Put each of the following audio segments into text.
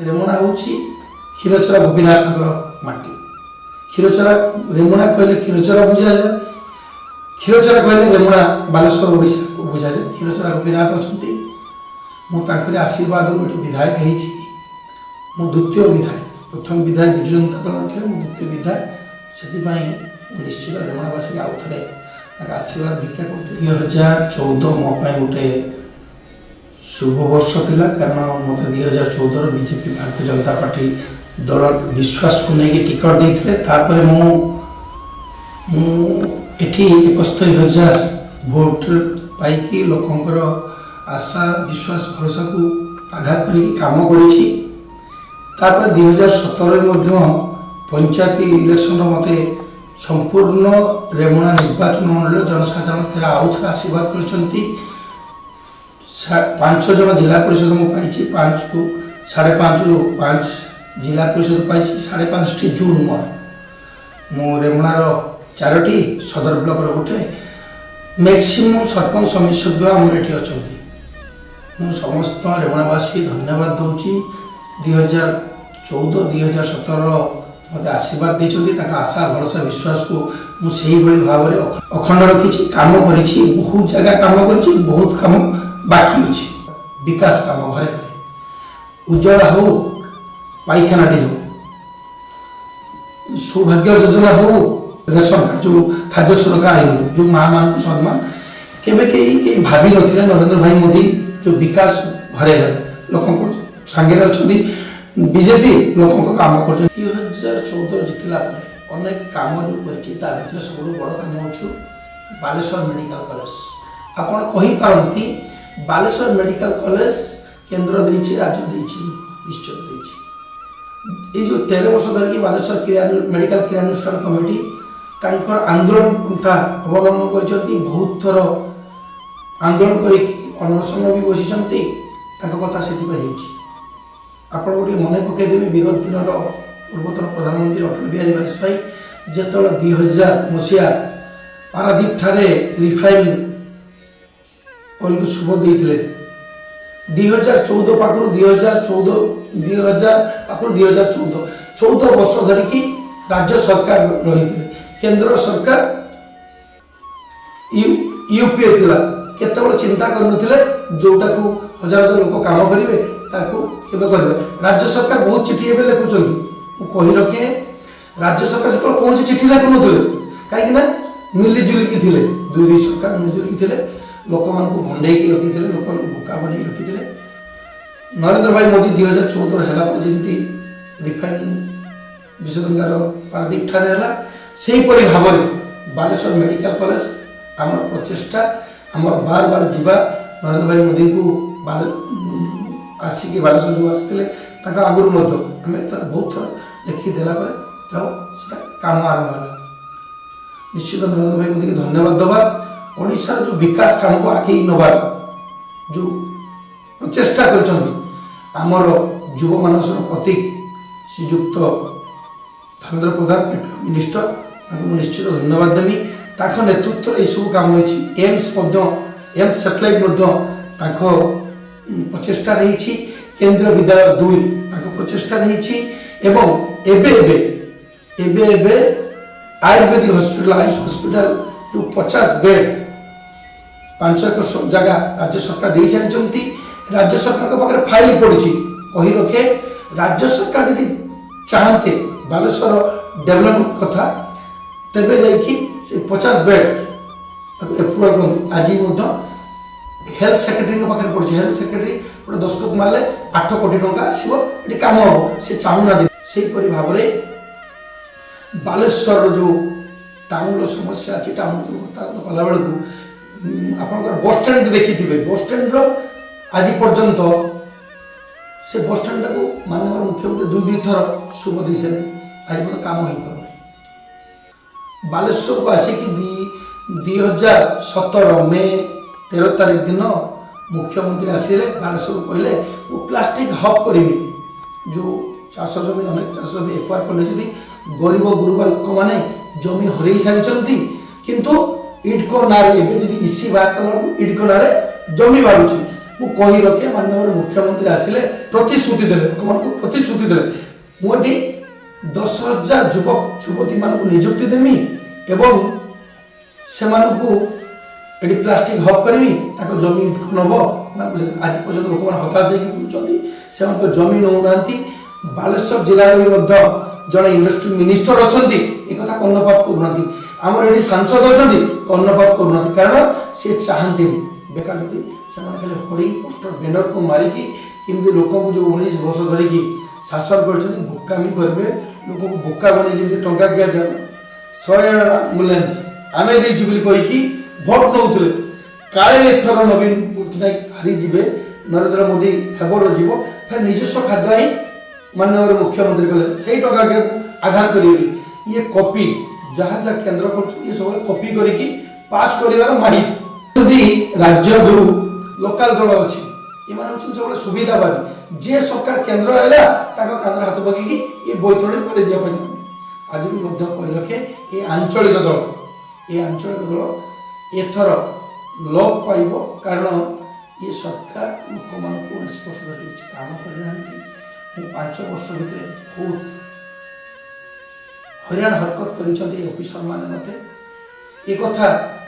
रेमुणा हूँ क्षीरचरा गोपीनाथ माटी। क्षीरचरा रेमुणा कहले क्षीरचरा बुझा जाए, क्षीरचरा कहले रेमुणा बालेश्वर ओडिशा को बुझा जाए। क्षीरचरा गोपीनाथ अच्छा मुझे आशीर्वाद विधायक हो द्वितीय विधायक, प्रथम विधायक विजु जनता दल थे, द्वितीय विधायक से निश्चित रेमुणावासी आउ थे आशीर्वाद भिक्षा कर। 2014 मो गोटे शुभ वर्ष थिला, कारण मत 2014 बीजेपी भारतीय जनता पार्टी दल विश्वास को लेकिन टिकट देते तापर मुझे 71,000 भोट पाई लोकंर आशा विश्वास भरोसा को आघात करके काम करी। 2017 पंचायत इलेक्शन मत संपूर्ण रेमुणा निर्वाचन मंडल जनसाधारण फेर आउ थे आशीर्वाद कर 5 जन जिला परिषद मुझे 5 को 5.5 रु 5 जिला परिषद पाई 5.5 जून मु रेमुणार 4टी सदर ब्लॉक गोटे मैक्सिमम सरपंच समिति सभ्य आमर ये अच्छा। मुझ समस्त रेमुणावासी धन्यवाद दूची। 2014-2017 मत आशीर्वाद देते आशा भरोसा विश्वास को मुझे भाव में अखंड रखी काम करी, बहुत जगह काम करी, बहुत काम बाकी अच्छी विकास काम घरे उज्ज्वला हो, पाइखानाटी हो, सौभाग्य योजना हो, रेशन कार्ड जो खाद्य सुरक्षा आईन जो माँ मान सम्मान केवे कई भावी नथिले नरेंद्र भाई मोदी जो विकास घरे घरे लोक सांगे अच्छा बीजेपी लोक काम कर। 2014 जितला अनेक काम जो कर सब बड़ काम हो बालेश्वर मेडिकल कॉलेज। आपड़ कहीपारती बालेश्वर मेडिकल कॉलेज केंद्र देछि, राज्य देछि, निश्चय देछि। ये जो 13 वर्ष धरिकी बालेश्वर मेडिकल क्रियानुष्ठान कमिटी तांकर आंदोलन पंथा अवलंबन कर बहुत थर आंदोलन कर अनशन भी बसी कथा से आप मन पकईदेवी विरोध दिन पूर्वतन प्रधानमंत्री अटल बिहारी वाजपेयी जो 2000 मसीहा पारादीप ठारे रिफाइन ऑयल को शुभ देते 2014 पाखु 2014 वर्ष धरिकी राज्य सरकार रही केंद्र सरकार यूपीए थिला केतबेले चिंता करनुथिले जोटा को हजार हजार लोक काम करेंगे ताको केबे करबे। राज्य सरकार बहुत चिठी एबे लिखुचंती कही रखे राज्य सरकार से कौन सी चिठी लिखुनथिले कहीं मिलीजुलिकी थिले दुई सरकार मिलीजुलिकी थिले लोक मान भंडे रखी लोक बोका बन रखी। नरेंद्र भाई मोदी 2014 है जमी रिफाइन विश्वगंगार पारादीप ठारे है से भाव में बालेश्वर मेडिकल कॉलेज आम प्रचेषा आम बार बार जावा नरेंद्र भाई मोदी को आसिक बालेश्वर जो आसते आगुरी आम बहुत थर लिखिदेला काम आरंभ है। निश्चित नरेंद्र भाई मोदी को धन्यवाद दबा। ओडिशा जो विकास काम को आगे नबार जो प्रचेषा कर युव मानसर प्रतीक श्रीजुक्त धर्मेंद्र प्रधान पेट्रोल मिनिस्टर निश्चित धन्यवाद देवी। नेतृत्व ये सब काम एम्स सैटेलाइट प्रचेषा रही केंद्रीय विद्यालय 2 प्रचेषा रही आयुर्वेदिक हॉस्पिटल आयुष हॉस्पिटल जो 50 बेड 5 एकड़ जगह राज्य सरकार दे सारी राज्य सरकार पाखे फाइल पड़ी कही रखे राज्य सरकार यदि चाहते बालेश्वर डेवलपमेंट कथा तेबे जाइए 50 बेड एप्रुवाल करते। आज हेल्थ सेक्रेटरी पाखे पड़ी हेल्थ सेक्रेटरी गोटे दस्तखत मारे 8 कोटी टंका आसो ये कम हम से चाहूना से भाव में बालेश्वर जो टाउन समस्या अच्छी टाउन कथा कला बेलू आप बस स्टैंड देखी थे बस स्टैंड आज पर्यंत से बस स्टैंड को माननीय मुख्यमंत्री 2 थर शुभ दे सारे आज मतलब काम हो पार बालेश्वर को आसिक 2017 मे 13 तारीख दिन मुख्यमंत्री आसिले बालेश्वर कहले वो प्लास्टिक हब करी जो चाष जमी अनेक चाष जमी एक्वायर कर गरीब गुरुबा लोक मैंने जमी हर सारी किंतु इटको नारे इसी बाहर कला इटको नारे जमी बाहर ମୁଁ କହି ରଖେ ମାननीय मुख्यमंत्री आसिले प्रतिश्रुति देले लोक प्रतिश्रुति देले मुझे 10,000 युवक युवती मान निजुक्ति देमी एवं से एटी प्लास्टिक हब करमी जमी नब आज पर्यटन लोक मैंने हताश होकर जमी नौना बालेश्वर जिले जड़े इंडस्ट्री मिनिस्टर अच्छा एक कर्णपात करना आमर ये सांसद अच्छा कर्णपात करना कारण सी चाहती बेकार से खाली होर्डिंग पोस्टर बैनर को मारिकी केमती लोक जो 19 वर्ष धरिकी शासन कर बोकामी करेंगे लोक बोका बने टंका दिया जाए 100 आम्बुलांस आम देचु कहीकि भोट नौले काले एथर नवीन पट्टनायक हारीजे नरेंद्र मोदी फेवर जीव फिर निजस्व खाद्य ही माननीय मुख्यमंत्री कहले से टका के आधार करेंगे ये कॉपी जहाँ जहाँ केन्द्र कर सब कॉपी करके पास कर माहिर यदि राज्य जो लोकल दल अच्छी ये सब सुविधावादी जे सरकार केन्द्र है कांद्र हाथ पकईकि ये बैतरणी पड़े जाए आज भी कही रखे ये आंचलिक दल एथर लोप पाइब कारण ये सरकार लोक मान 19 वर्ष धरि काम करना 5 वर्ष भितर बहुत हईराण हरकत करफिसर मैंने मत एक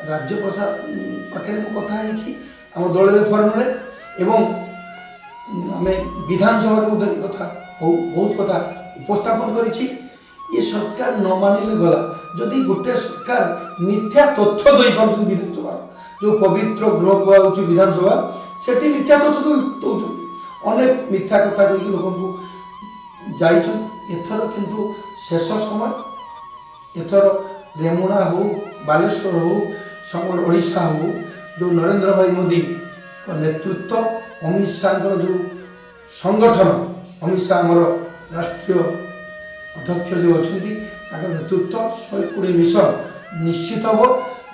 राज्य प्रशासन पाखे कथा आम दलीय फोरम एवं आम विधानसभा कथा बहुत कथा उपस्थापन करी ये सरकार न मानिले गला जदि गोटे सरकार मिथ्या तथ्य दे पार विधानसभा जो पवित्र गृह कहुच्छी विधानसभा से मिथ्या तथ्य दौरान अनेक मिथ्या कथा कहीकि लोक एथर किंतु शेष समय एथर रेमुणा हो बालेश्वर हो समर ओडिशा हो जो नरेंद्र भाई मोदी नेतृत्व अमित शाह जो संगठन अमित शाह आमर राष्ट्रीय अध्यक्ष जो अच्छा नेतृत्व 120 मिशन निश्चित हम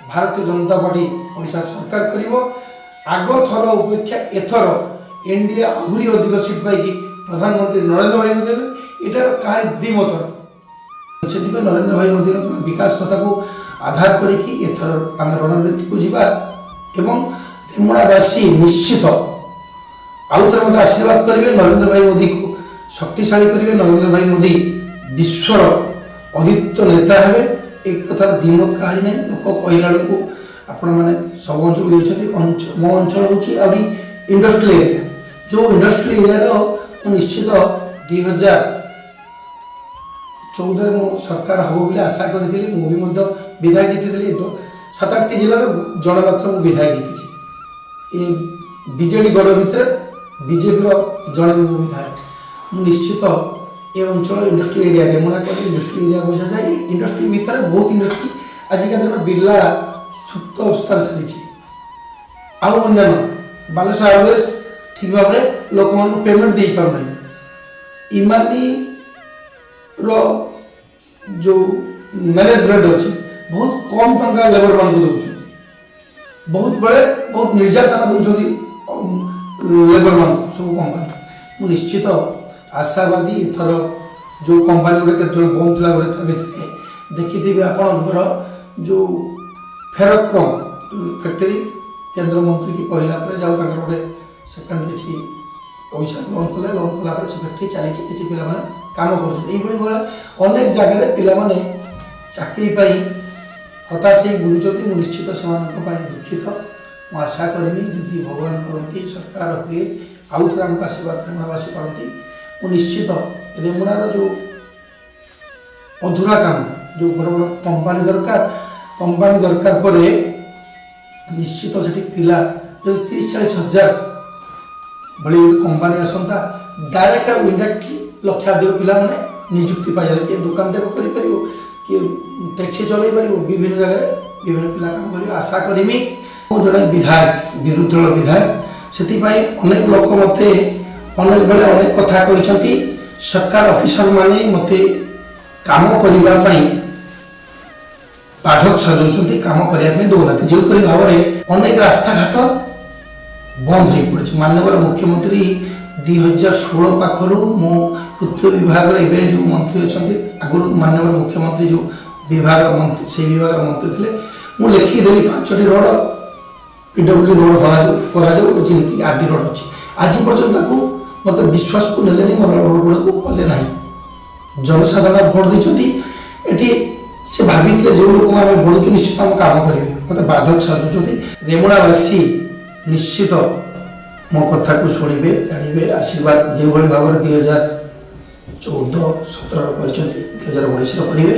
भारतीय जनता पार्टी ओडिशा सरकार करिवो आग थर अपेक्षा एथर एनडीए आहरी अधिक सीट पाई प्रधानमंत्री नरेंद्र भाई मोदी एटार कहार द्विमत से नरेंद्र भाई मोदी विकास कथा को आधार करिकी एथर आम रणनीति को जीवा एवं रेमुणावासी निश्चित आउ थे मतलब आशीर्वाद करेंगे नरेंद्र भाई मोदी को शक्तिशाली करेंगे नरेंद्र भाई मोदी विश्वर अद्वितीय नेता है एक कथा द्विमत कहारी ना लोक कहला बेलू आपण मैंने सब अंचल देखते मो अंचल हूँ इंडस्ट्रियल एरिया जो इंडस्ट्रियल एरिया निश्चित 2014 मो सरकार हम बोली आशा करी मुझे विधायक जीति तो 7-8 जिलार जड़े मात्र मुझे विधायक जीति ये बीजेडी गढ़ भितर बीजेपी जड़े विधायक निश्चित ये अंचल इंडस्ट्री एरिया रेमुणा कह इंडस्ट्री एरिया बुझा जाए इंडस्ट्री भितर बहुत इंडस्ट्री आजिका दिन बिरला सुप्त अवस्था चली अन्य बालेश्वर हाइवेज ठीक भाव में लोक मान पेमेंट दे पारना इमानी रो जो मैनेजमेंट अच्छी बहुत कम टंका लेबर मान को दौरान बहुत बड़े बहुत निर्यातना दौरान लेबर मान सब कंपानी निश्चित आशावादी एथर जो कंपानी गुड़े बंद था गोटे देखी आपणकर जो फेरक्रम फैक्ट्री केंद्र मंत्री की कहला जाओ गोटे सेकेंड किसी पैसा लोन कला से फैक्ट्री चली किसी पे कम कर अनेक जगह पे चाकरी हताश हो बुलूँ निश्चित से दुखित मुझे आशा करी जदि भगवान करती सरकार हुए आउ थे आमको आशीर्वाद रेमुणावासी करती निश्चित रेमुणार जो अधूरा काम जो बड़ बड़ कंपानी दरकार पर निश्चित से पिला जो 30-40 हजार भाई कंपानी आसंता डायरेक्ट और इनडायरेक्टली लक्षाधिक पिला माने निजुक्ति पाई किए दुकान टाइप कर किए टैक्सी चल विभिन्न जगह विभिन्न पिला काम कर आशा करी जड़े विधायक विरोधी दल विधायक से अनेक लोक मत अनेक बेले अनेक कथा कहते सरकार ऑफिसर माने मते काम करने बाधक सजाऊँ काम करने दौना जो भाव में अनेक रास्ता घाट बंद हो पड़े माननीय मुख्यमंत्री 2016 पाखर मो पूर्त विभाग जो मंत्री अच्छा आगुरी माननीय मुख्यमंत्री जो विभाग मंत्री से विभाग मंत्री थे मुझे लिखिदेली 5टी रोड PWD रोड करा आरडी रोड अच्छी आज पर्यटन मत विश्वास को नेले रोड को कले ना जनसाधारण भोट देती से भाभी जो लोक आम भोट निश्चित आम कम करेंगे मत बाधक साजुंट रेमुणावासी निश्चित मो कथा को शुणे जानवे आशीर्वाद जो भाव में 2014-17 कर 2019 करेंगे।